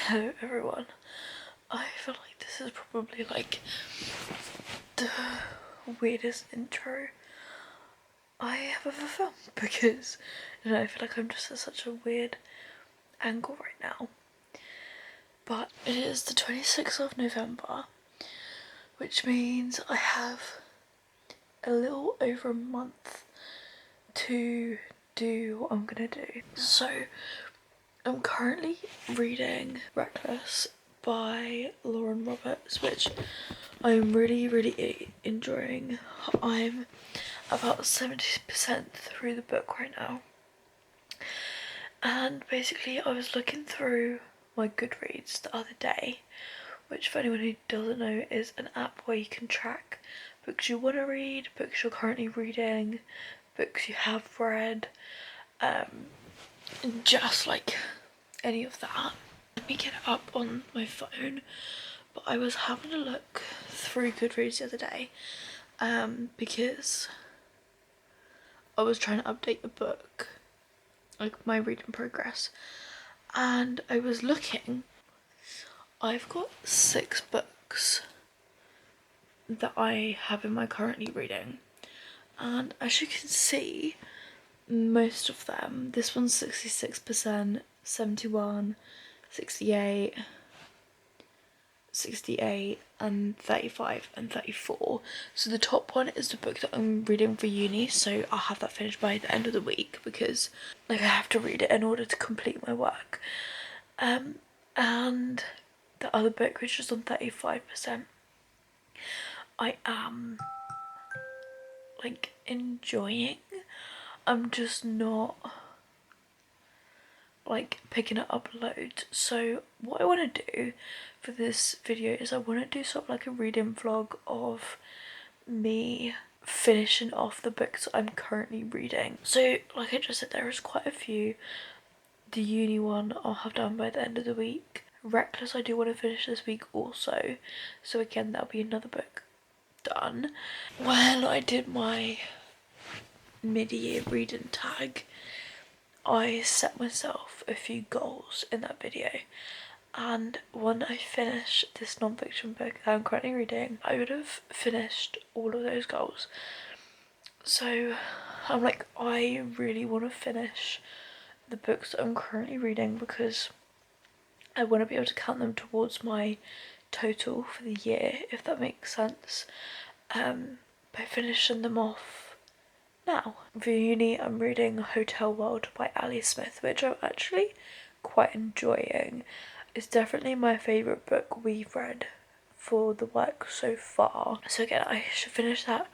Hello everyone. I feel like this is probably like the weirdest intro I have ever filmed because I feel like I'm just at such a weird angle right now. But it is the 26th of November, which means I have a little over a month to do what I'm gonna do. So I'm currently reading Reckless by Lauren Roberts, which I'm really enjoying. I'm about 70% through the book right now. And basically I was looking through my Goodreads the other day, which for anyone who doesn't know is an app where you can track books you want to read, books you're currently reading, books you have read, just like any of that. Let me get it up on my phone, but I was having a look through Goodreads the other day because I was trying to update the book, like my reading progress, and I was looking. I've got 6 books that I have in my currently reading, and as you can see, most of them, this one's 66%, 71, 68, 68 and 35 and 34. So the top one is the book that I'm reading for uni, so I'll have that finished by the end of the week because like I have to read it in order to complete my work. And the other book, which is on 35%, I am like enjoying. I'm just not like picking it up loads. So what I want to do for this video is I want to do sort of like a reading vlog of me finishing off the books I'm currently reading. So like I just said, there is quite a few. The uni one I'll have done by the end of the week. Reckless I do want to finish this week also, so again that'll be another book done. When I did my mid-year reading tag, I set myself a few goals in that video, and when I finish this non-fiction book that I'm currently reading, I would have finished all of those goals. So I'm like, I really want to finish the books that I'm currently reading because I want to be able to count them towards my total for the year, if that makes sense, by finishing them off now. For uni, I'm reading Hotel World by Ali Smith, which I'm actually quite enjoying. It's definitely my favourite book we've read for the work so far. So again, I should finish that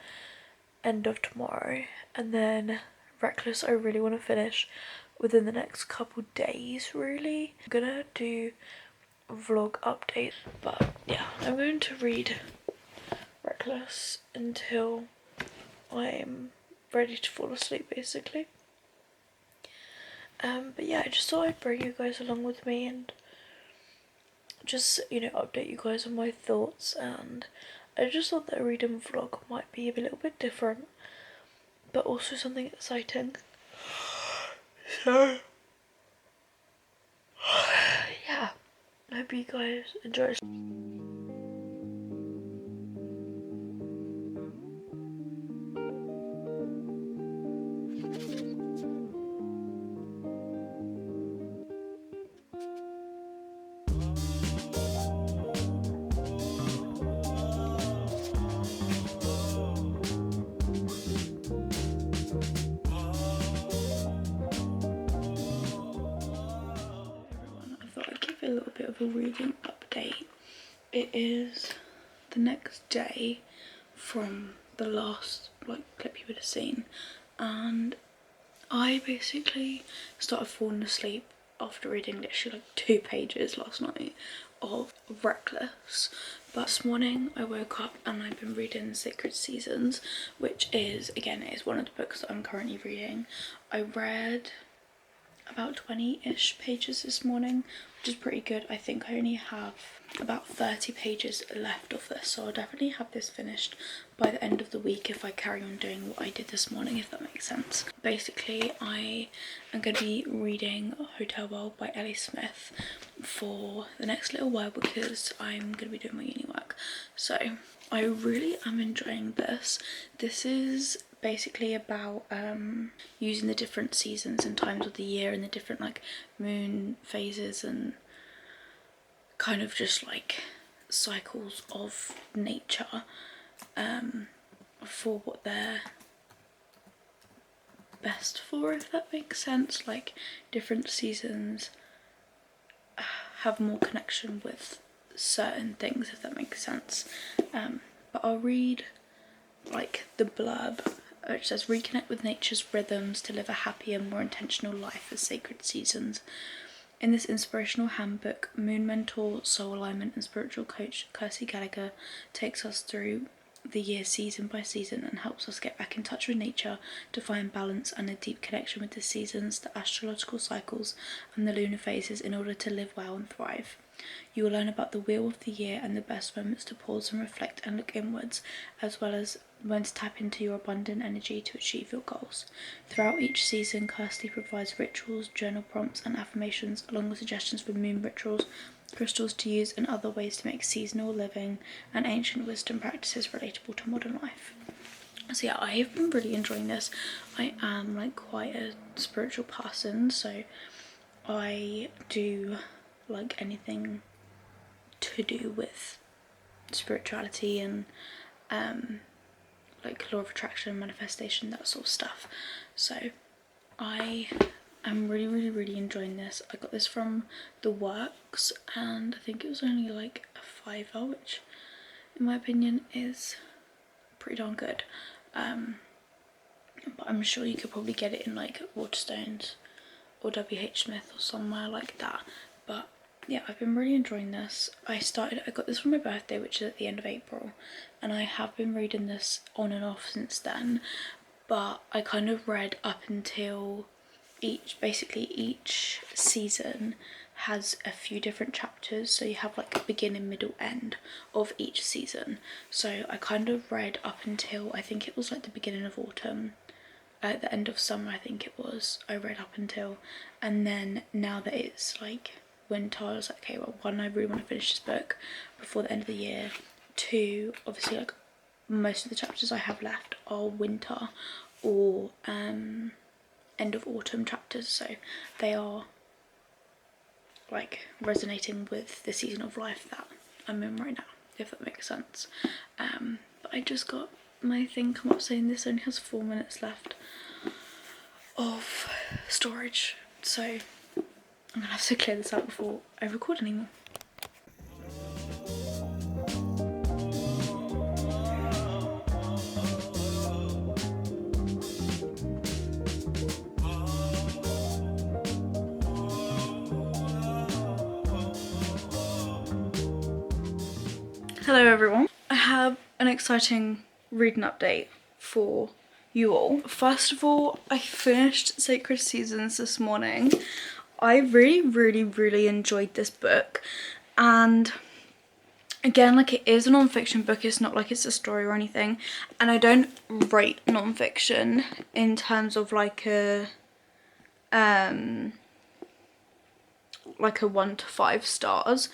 end of tomorrow, and then Reckless I really want to finish within the next couple days really. I'm gonna do a vlog update, but yeah, I'm going to read Reckless until I'm ready to fall asleep basically. But yeah, I just thought I'd bring you guys along with me and just, you know, update you guys on my thoughts, and I just thought that a reading vlog might be a little bit different but also something exciting. So yeah, I hope you guys enjoy. A little bit of a reading update. It is the next day from the last clip you would have seen, and I basically started falling asleep after reading literally 2 pages last night of Reckless. But this morning I woke up and I've been reading Sacred Seasons, which is, again, is one of the books that I'm currently reading. I read about 20-ish pages this morning, which is pretty good. I think I only have about 30 pages left of this, so I'll definitely have this finished by the end of the week if I carry on doing what I did this morning, if that makes sense. Basically, I am going to be reading Hotel World by Ellie Smith for the next little while because I'm going to be doing my uni work. So I really am enjoying this. This is basically about using the different seasons and times of the year and the different like moon phases and kind of just like cycles of nature for what they're best for, if that makes sense. Like different seasons have more connection with certain things, if that makes sense. But I'll read like the blurb, which says reconnect with nature's rhythms to live a happier, more intentional life as sacred seasons. In this inspirational handbook, moon mentor, soul alignment and spiritual coach Kirsty Gallagher takes us through the year season by season and helps us get back in touch with nature to find balance and a deep connection with the seasons, the astrological cycles and the lunar phases in order to live well and thrive. You will learn about the wheel of the year and the best moments to pause and reflect and look inwards, as well as when to tap into your abundant energy to achieve your goals. Throughout each season, Kirsty provides rituals, journal prompts and affirmations, along with suggestions for moon rituals, crystals to use and other ways to make seasonal living and ancient wisdom practices relatable to modern life. So yeah, I have been really enjoying this. I am like quite a spiritual person, so I do like anything to do with spirituality and like law of attraction, manifestation, that sort of stuff. So I am really enjoying this. I got this from The Works and I think it was only like a £5, which in my opinion is pretty darn good. But I'm sure you could probably get it in like Waterstones or WH Smith or somewhere like that. But yeah, I've been really enjoying this. I got this for my birthday, which is at the end of April, and I have been reading this on and off since then, but I kind of read up until each season has a few different chapters, so you have like beginning, middle, end of each season. So I kind of read up until I think it was like the beginning of autumn, at the end of summer I think it was, I read up until, and then now that it's like winter, I was like, okay, well, one, I really want to finish this book before the end of the year. Two, obviously like most of the chapters I have left are winter or end of autumn chapters, so they are like resonating with the season of life that I'm in right now, if that makes sense. But I just got my thing come up saying this only has 4 minutes left of storage, so I'm gonna have to clear this out before I record anymore. Hello everyone. I have an exciting reading update for you all. First of all, I finished Sacred Seasons this morning. I really enjoyed this book, and again, like, it is a non-fiction book, it's not like it's a story or anything, and I don't rate non-fiction in terms of like a 1 to 5 stars,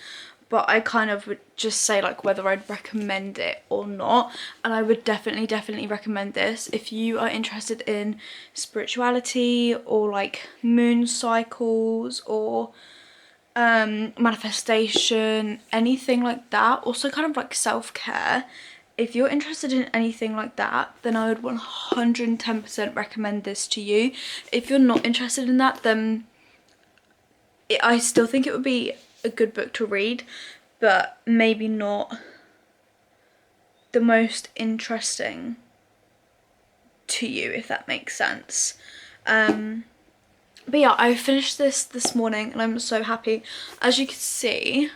but I kind of would just say like whether I'd recommend it or not. And I would definitely recommend this if you are interested in spirituality or like moon cycles or manifestation, anything like that. Also kind of like self-care. If you're interested in anything like that, then I would 110% recommend this to you. If you're not interested in that, then I still think it would be a good book to read, but maybe not the most interesting to you, if that makes sense. But yeah, I finished this morning and I'm so happy. As you can see,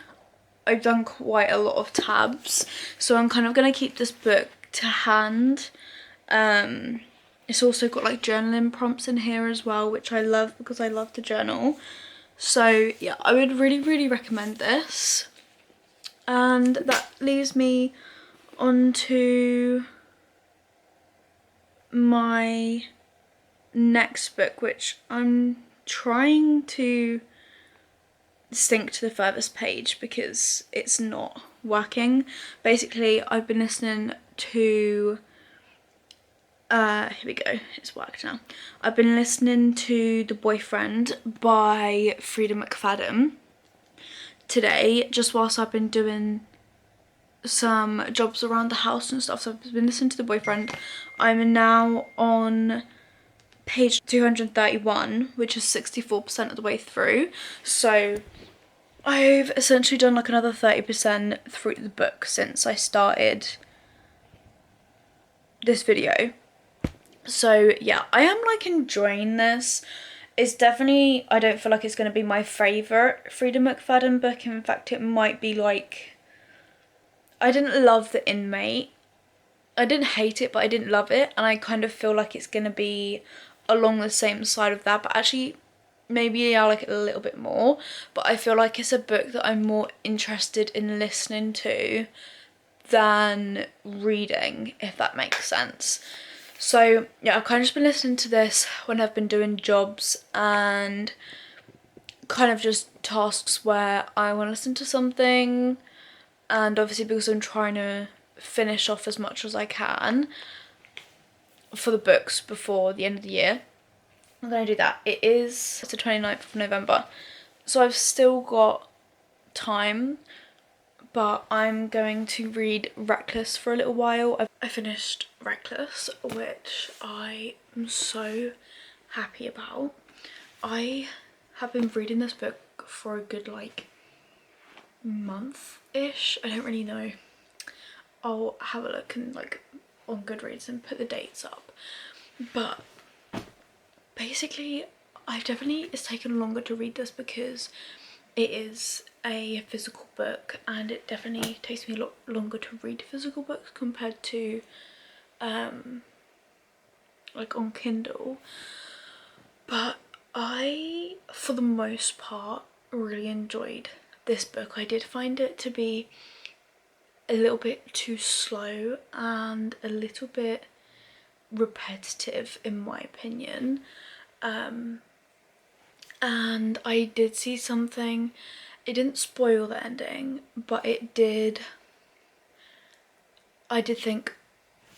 I've done quite a lot of tabs, so I'm kind of going to keep this book to hand. It's also got like journaling prompts in here as well, which I love because I love to journal. So yeah, I would really recommend this. And that leaves me onto my next book, which I'm trying to sync to the furthest page because it's not working. Basically, I've been listening to here we go, it's worked now. I've been listening to The Boyfriend by Frida McFadden today, just whilst I've been doing some jobs around the house and stuff. So I've been listening to The Boyfriend. I'm now on page 231, which is 64% of the way through. So I've essentially done like another 30% through the book since I started this video. So yeah, I am like enjoying this. It's definitely, I don't feel like it's going to be my favourite Frida McFadden book. In fact, it might be like, I didn't love The Inmate. I didn't hate it, but I didn't love it. And I kind of feel like it's going to be along the same side of that. But actually, maybe I like it a little bit more. But I feel like it's a book that I'm more interested in listening to than reading, if that makes sense. So yeah, I've kind of just been listening to this when I've been doing jobs and kind of just tasks where I want to listen to something, and obviously because I'm trying to finish off as much as I can for the books before the end of the year, I'm going to do that. It's the 29th of November, so I've still got time, but I'm going to read Reckless for a little while. I finished Reckless, which I am so happy about. I have been reading this book for a good like month-ish. I don't really know. I'll have a look and like on Goodreads and put the dates up. But basically, it's taken longer to read this because it is a physical book, and it definitely takes me a lot longer to read physical books compared to like on Kindle. But I, for the most part, really enjoyed this book. I did find it to be a little bit too slow and a little bit repetitive in my opinion. And I did see something, it didn't spoil the ending, but I did think,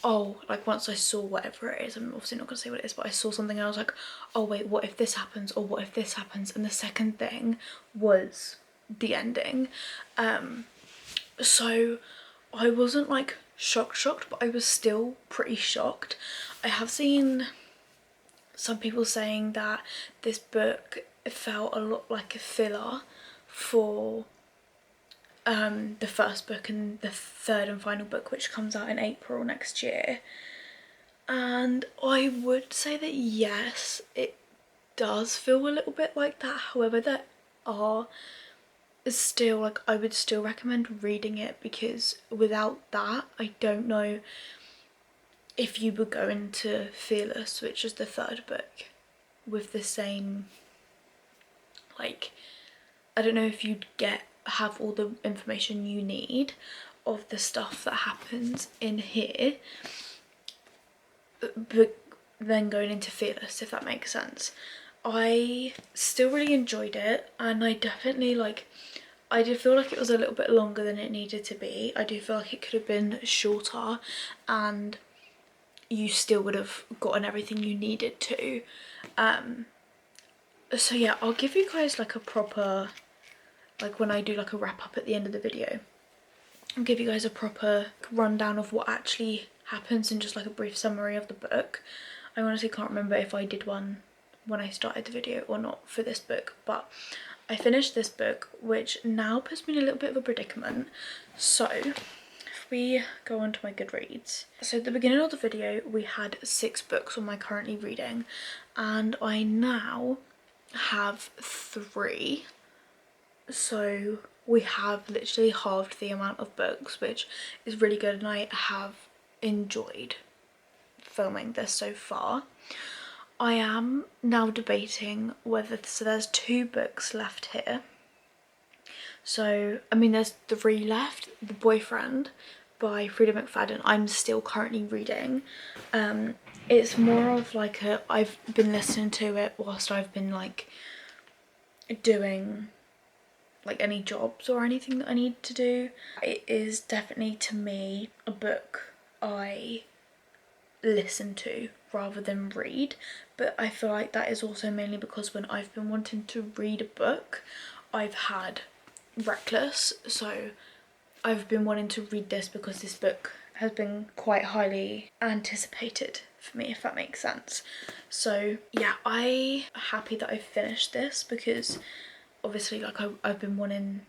oh, like once I saw whatever it is, I'm obviously not going to say what it is, but I saw something and I was like, oh wait, what if this happens, or what if this happens? And the second thing was the ending. So I wasn't like shocked, but I was still pretty shocked. I have seen some people saying that this book felt a lot like a filler for the first book and the third and final book, which comes out in April next year. And I would say that yes, it does feel a little bit like that. However, there are still, like, I would still recommend reading it, because without that, I don't know if you would go into Fearless, which is the third book, with the same, like, I don't know if you'd have all the information you need of the stuff that happens in here, but then going into Fearless, if that makes sense. I still really enjoyed it, and I definitely, like, I did feel like it was a little bit longer than it needed to be. I do feel like it could have been shorter and you still would have gotten everything you needed to. So yeah, I'll give you guys like a proper, like when I do like a wrap up at the end of the video, I'll give you guys a proper rundown of what actually happens and just like a brief summary of the book. I honestly can't remember if I did one when I started the video or not for this book, but I finished this book, which now puts me in a little bit of a predicament. So if we go on to my Goodreads, so at the beginning of the video we had 6 books on my currently reading, and I now have 3, so we have literally halved the amount of books, which is really good, and I have enjoyed filming this so far. I am now debating whether, so there's 2 books left here. So, I mean, there's 3 left. The Boyfriend by Frida McFadden I'm still currently reading. It's more of like I've been listening to it whilst I've been like doing like any jobs or anything that I need to do. It is definitely, to me, a book I listen to rather than read, but I feel like that is also mainly because when I've been wanting to read a book, I've had Reckless, so I've been wanting to read this because this book has been quite highly anticipated for me, if that makes sense. So yeah, I'm happy that I've finished this because obviously like I've been wanting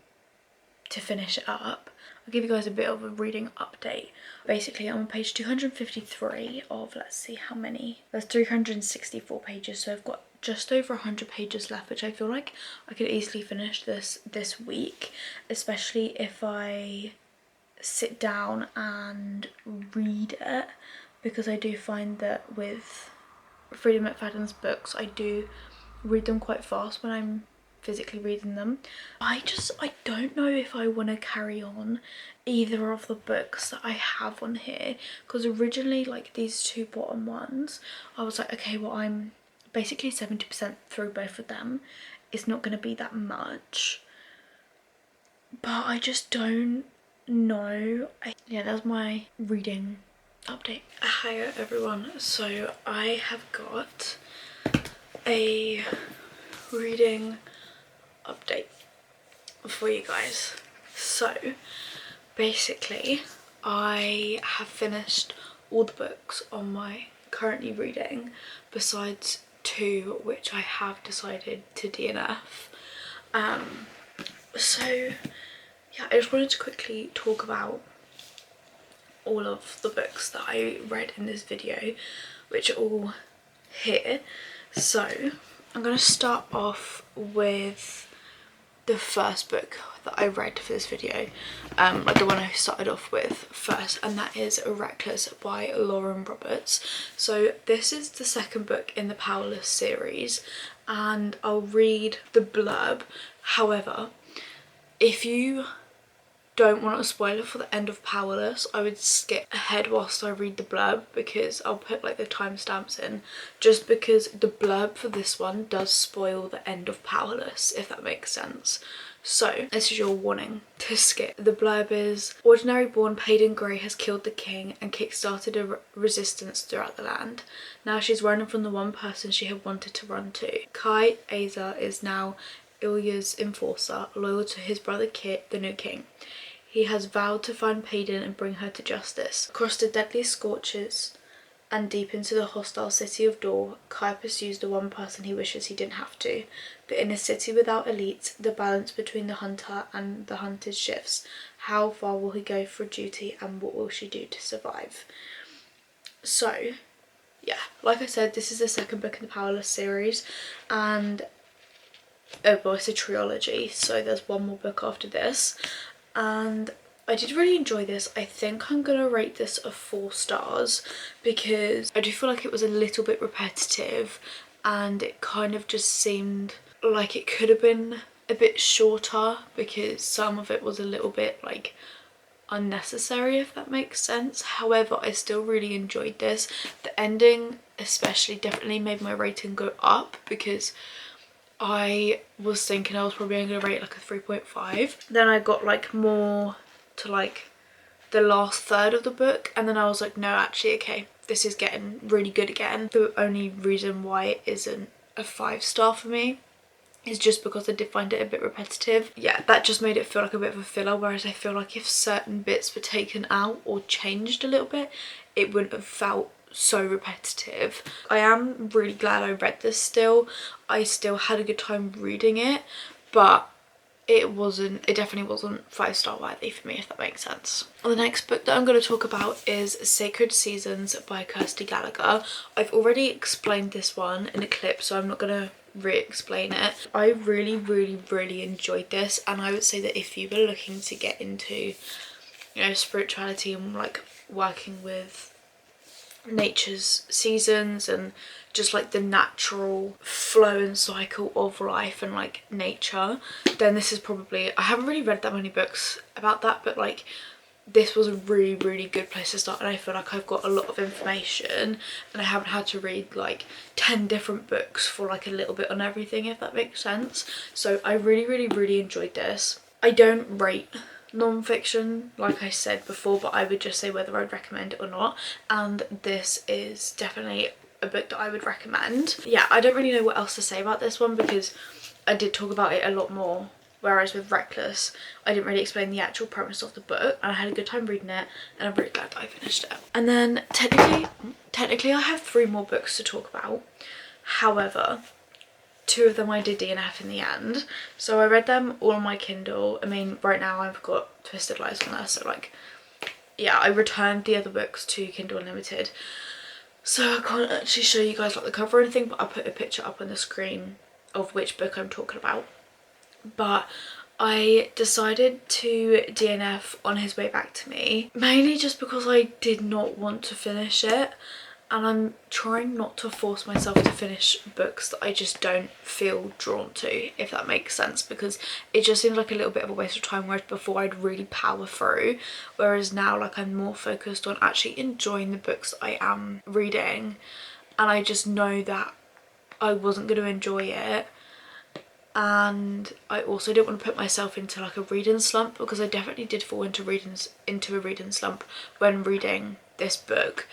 to finish it up. I'll give you guys a bit of a reading update. Basically, I'm on page 253 of, let's see how many. There's 364 pages, so I've got just over 100 pages left, which I feel like I could easily finish this week, especially if I sit down and read it, because I do find that with Freida McFadden's books, I do read them quite fast when I'm physically reading them. I don't know if I want to carry on either of the books that I have on here, because originally like these 2 bottom ones, I was like, okay, well I'm basically 70% through both of them, it's not going to be that much, but I just don't know. Yeah, that's my reading update. Hiya everyone, so I have got a reading update for you guys. So basically I have finished all the books on my currently reading besides 2 which I have decided to DNF. So yeah, I just wanted to quickly talk about all of the books that I read in this video, which are all here. So I'm going to start off with the first book that I read for this video, like the one I started off with first, and that is Reckless by Lauren Roberts. So this is the 2nd book in the Powerless series, and I'll read the blurb. However, if you don't want a spoiler for the end of Powerless, I would skip ahead whilst I read the blurb, because I'll put like the timestamps in, just because the blurb for this one does spoil the end of Powerless, if that makes sense. So this is your warning to skip. The blurb is: ordinary born Peyton Grey has killed the king and kick-started a resistance throughout the land. Now she's running from the one person she had wanted to run to. Kai Aza is now Ilya's enforcer, loyal to his brother Kit, the new king. He has vowed to find Peyton and bring her to justice. Across the deadly scorches and deep into the hostile city of Dor, Kai pursues the one person he wishes he didn't have to. But in a city without elites, the balance between the hunter and the hunted shifts. How far will he go for duty, and what will she do to survive? So, yeah, like I said, this is the 2nd book in the Powerless series, and well, it's a trilogy, so there's one more book after this. And I did really enjoy this. I think I'm gonna rate this a 4 stars because I do feel like it was a little bit repetitive, and it kind of just seemed like it could have been a bit shorter, because some of it was a little bit like unnecessary, if that makes sense. However, I still really enjoyed this. The ending especially definitely made my rating go up, because I was thinking I was probably only going to rate like a 3.5. Then I got like more to like the last third of the book, and then I was like, no, actually, okay, this is getting really good again. The only reason why it isn't a 5-star for me is just because I did find it a bit repetitive. Yeah, that just made it feel like a bit of a filler, whereas I feel like if certain bits were taken out or changed a little bit, it wouldn't have felt so repetitive. I am really glad I read this still. I still had a good time reading it, but it definitely wasn't 5-star worthy for me, if that makes sense. The next book that I'm going to talk about is Sacred Seasons by Kirsty Gallagher. I've already explained this one in a clip, so I'm not going to re-explain it. I really enjoyed this, and I would say that if you were looking to get into, you know, spirituality and like working with nature's seasons and just like the natural flow and cycle of life and like nature, then this is probably, I haven't really read that many books about that, but like this was a really good place to start, and I feel like I've got a lot of information and I haven't had to read like 10 different books for like a little bit on everything, if that makes sense. So I really enjoyed this. I don't rate non-fiction like I said before, but I would just say whether I'd recommend it or not, and this is definitely a book that I would recommend. Yeah, I don't really know what else to say about this one because I did talk about it a lot more, whereas with Reckless I didn't really explain the actual premise of the book, and I had a good time reading it and I'm really glad that I finished it. And then technically I have 3 more books to talk about. However, 2 of them I did DNF in the end, so I read them all on my Kindle. I mean, right now I've got Twisted Lies on there, so like yeah, I returned the other books to Kindle Unlimited, so I can't actually show you guys like the cover or anything, but I'll put a picture up on the screen of which book I'm talking about. But I decided to DNF on his way back to me, mainly just because I did not want to finish it, and I'm trying not to force myself to finish books that I just don't feel drawn to, if that makes sense, because it just seems like a little bit of a waste of time, whereas before I'd really power through, whereas now like I'm more focused on actually enjoying the books that I am reading, and I just know that I wasn't going to enjoy it. And I also didn't want to put myself into like a reading slump, because I definitely did fall into a reading slump when reading this book.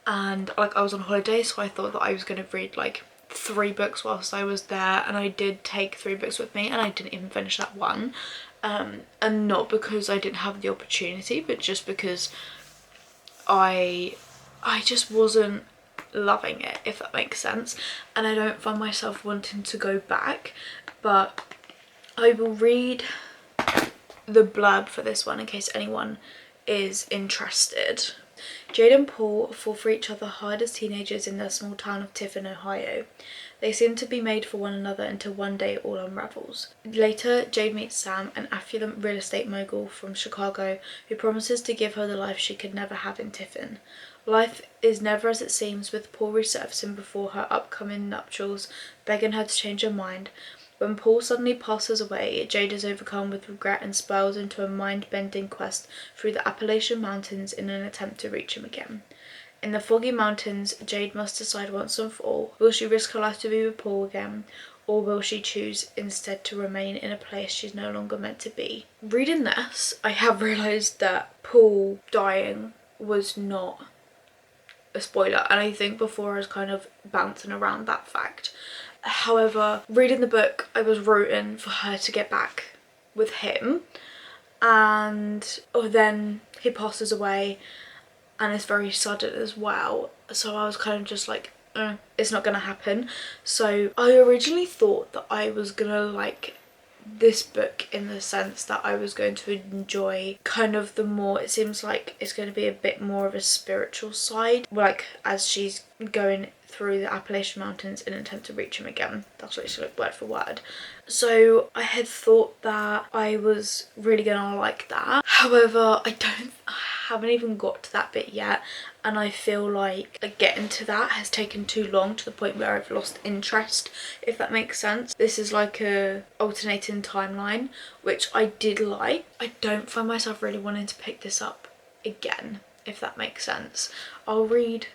And like I was on holiday, so I thought that I was going to read like 3 books whilst I was there, and I did take 3 books with me and I didn't even finish that one, and not because I didn't have the opportunity, but just because I just wasn't loving it, if that makes sense, and I don't find myself wanting to go back. But I will read the blurb for this one in case anyone is interested. Jade and Paul fall for each other hard as teenagers in their small town of Tiffin, Ohio. They seem to be made for one another until one day it all unravels. Later, Jade meets Sam, an affluent real estate mogul from Chicago who promises to give her the life she could never have in Tiffin. Life is never as it seems, with Paul resurfacing before her upcoming nuptials, begging her to change her mind. When Paul suddenly passes away, Jade is overcome with regret and spirals into a mind-bending quest through the Appalachian Mountains in an attempt to reach him again. In the foggy mountains, Jade must decide once and for all, will she risk her life to be with Paul again, or will she choose instead to remain in a place she's no longer meant to be? Reading this, I have realised that Paul dying was not a spoiler, and I think before I was kind of bouncing around that fact. However, reading the book, I was rooting for her to get back with him, and then he passes away, and it's very sudden as well, so I was kind of just like, it's not gonna happen. So I originally thought that I was gonna like this book in the sense that I was going to enjoy kind of the more, it seems like it's going to be a bit more of a spiritual side, like as she's going through the Appalachian Mountains in an attempt to reach him again. That's literally word for word. So I had thought that I was really gonna like that. However, I haven't even got to that bit yet, and I feel like getting to that has taken too long, to the point where I've lost interest, if that makes sense. This is like a alternating timeline, which I did like. I don't find myself really wanting to pick this up again, if that makes sense. I'll read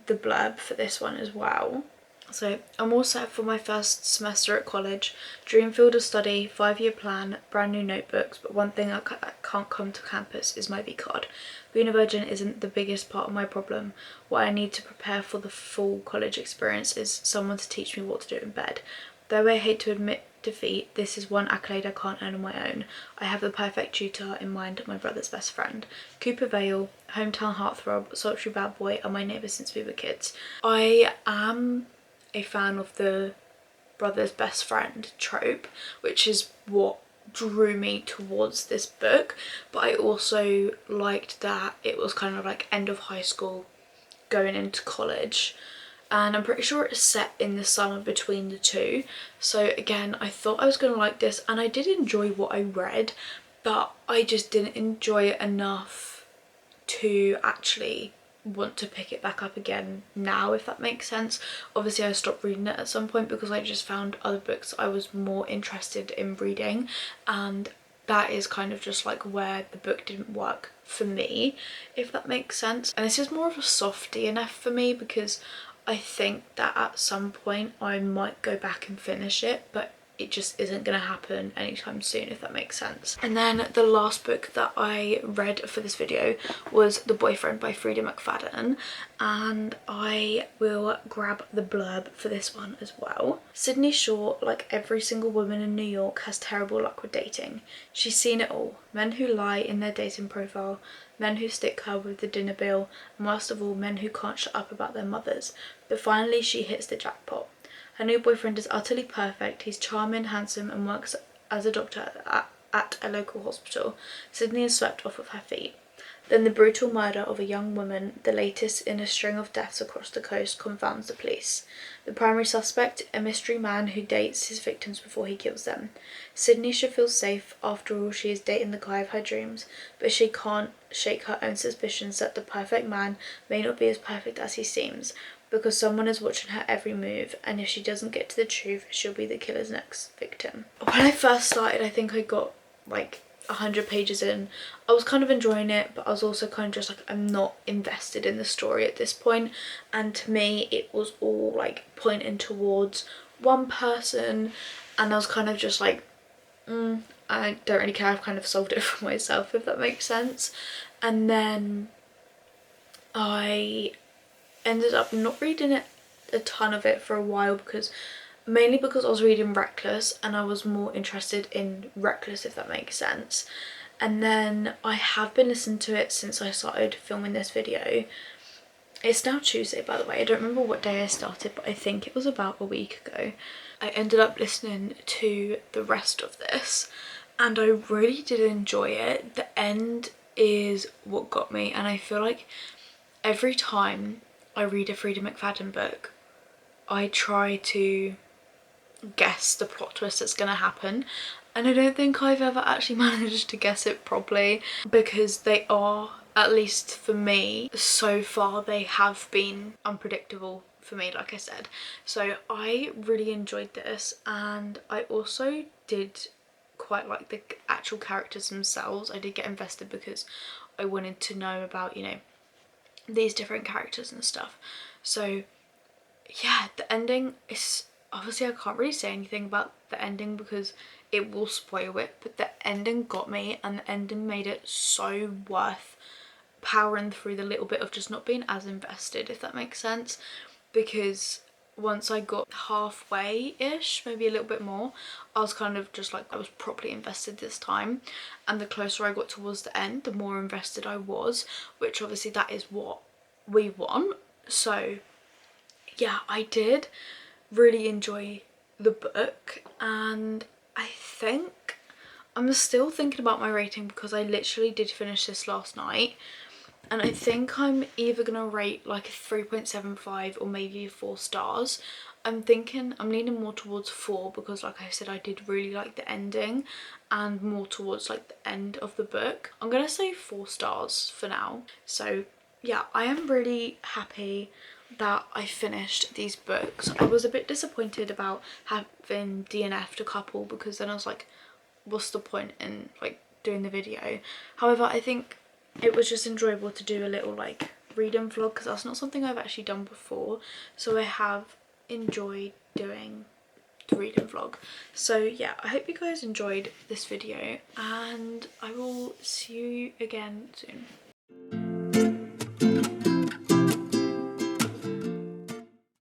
the blurb for this one as well. So, I'm all set for my first semester at college. Dream field of study, 5-year plan, brand new notebooks, but one thing I can't come to campus is my V-card. Being a virgin isn't the biggest part of my problem. What I need to prepare for the full college experience is someone to teach me what to do in bed. Though I hate to admit defeat, this is one accolade I can't earn on my own. I have the perfect tutor in mind, my brother's best friend. Cooper Vale, hometown heartthrob, sultry bad boy, and my neighbour since we were kids. I am a fan of the brother's best friend trope, which is what drew me towards this book, but I also liked that it was kind of like end of high school going into college, and I'm pretty sure it's set in the summer between the two. So again, I thought I was going to like this, and I did enjoy what I read, but I just didn't enjoy it enough to actually want to pick it back up again now, if that makes sense. Obviously I stopped reading it at some point because I just found other books I was more interested in reading, and that is kind of just like where the book didn't work for me, if that makes sense. And this is more of a soft DNF for me because I think that at some point I might go back and finish it, but it just isn't going to happen anytime soon, if that makes sense. And then the last book that I read for this video was The Boyfriend by Frida McFadden, and I will grab the blurb for this one as well. Sydney Shaw, like every single woman in New York, has terrible luck with dating. She's seen it all. Men who lie in their dating profile, men who stick her with the dinner bill, and worst of all, men who can't shut up about their mothers. But finally she hits the jackpot. Her new boyfriend is utterly perfect. He's charming, handsome, and works as a doctor at a local hospital. Sydney is swept off of her feet. Then the brutal murder of a young woman, the latest in a string of deaths across the coast, confounds the police. The primary suspect, a mystery man who dates his victims before he kills them. Sydney should feel safe. After all, she is dating the guy of her dreams, but she can't shake her own suspicions that the perfect man may not be as perfect as he seems, because someone is watching her every move, and if she doesn't get to the truth, she'll be the killer's next victim. When I first started, I think I got like 100 pages in. I was kind of enjoying it, but I was also kind of just like, I'm not invested in the story at this point. And to me, it was all like pointing towards one person, and I was kind of just like, I don't really care, I've kind of solved it for myself, if that makes sense. And then I ended up not reading it, a ton of it, for a while, mainly because I was reading Reckless and I was more interested in Reckless, if that makes sense. And then I have been listening to it since I started filming this video. It's now Tuesday, by the way. I don't remember what day I started, but I think it was about a week ago. I ended up listening to the rest of this and I really did enjoy it. The end is what got me, and I feel like every time I read a Frida McFadden book, I try to guess the plot twist that's going to happen, and I don't think I've ever actually managed to guess it properly, because they are, at least for me, so far they have been unpredictable for me, like I said. So I really enjoyed this, and I also did quite like the actual characters themselves. I did get invested because I wanted to know about, you know, these different characters and stuff. So yeah, the ending is, obviously I can't really say anything about the ending because it will spoil it, but the ending got me, and the ending made it so worth powering through the little bit of just not being as invested, if that makes sense. Because once I got halfway-ish, maybe a little bit more, I was kind of just like, I was properly invested this time. And the closer I got towards the end, the more invested I was, which obviously that is what we want. So yeah, I did really enjoy the book, and I think I'm still thinking about my rating because I literally did finish this last night, and I think I'm either gonna rate like a 3.75 or maybe 4 stars. I'm leaning more towards 4 because, like I said, I did really like the ending, and more towards like the end of the book. I'm gonna say 4 stars for now. So yeah, I am really happy that I finished these books. I was a bit disappointed about having DNF'd a couple, because then I was like, what's the point in like doing the video? However, I think it was just enjoyable to do a little like reading vlog, because that's not something I've actually done before, so I have enjoyed doing the reading vlog. So yeah, I hope you guys enjoyed this video, and I will see you again soon.